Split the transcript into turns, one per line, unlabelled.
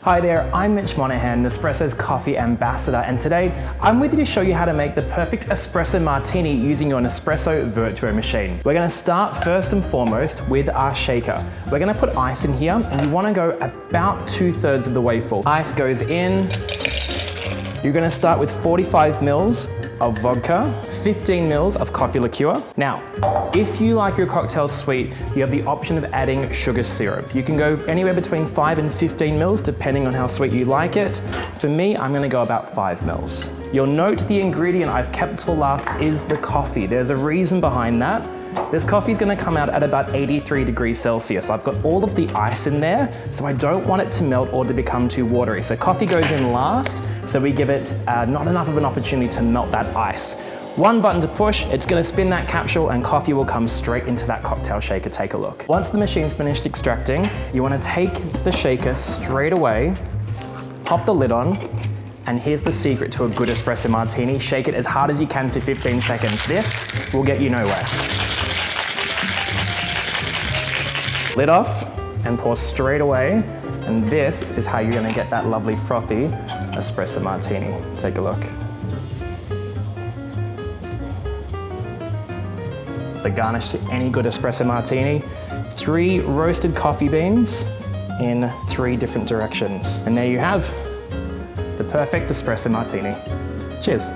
Hi there, I'm Mitch Monaghan, Nespresso's coffee ambassador, and today I'm with you to show you how to make the perfect espresso martini using your Nespresso Virtuo machine. We're going to start first and foremost with our shaker. We're going to put ice in here, and you want to go about 2/3 of the way full. Ice goes in. You're going to start with 45 mils of vodka, 15 mils of coffee liqueur. Now, if you like your cocktails sweet, you have the option of adding sugar syrup. You can go anywhere between 5 and 15 mils, depending on how sweet you like it. For me, I'm gonna go about 5 mils. You'll note the ingredient I've kept till last is the coffee. There's a reason behind that. This coffee is going to come out at about 83 degrees Celsius. I've got all of the ice in there, so I don't want it to melt or to become too watery. So coffee goes in last, so we give it not enough of an opportunity to melt that ice. One button to push, it's going to spin that capsule and coffee will come straight into that cocktail shaker. Take a look. Once the machine's finished extracting, you want to take the shaker straight away, pop the lid on, and here's the secret to a good espresso martini. Shake it as hard as you can for 15 seconds. This will get you nowhere. Lid off and pour straight away. And this is how you're gonna get that lovely frothy espresso martini. Take a look. The garnish to any good espresso martini. 3 roasted coffee beans in 3 different directions. And there you have the perfect espresso martini. Cheers.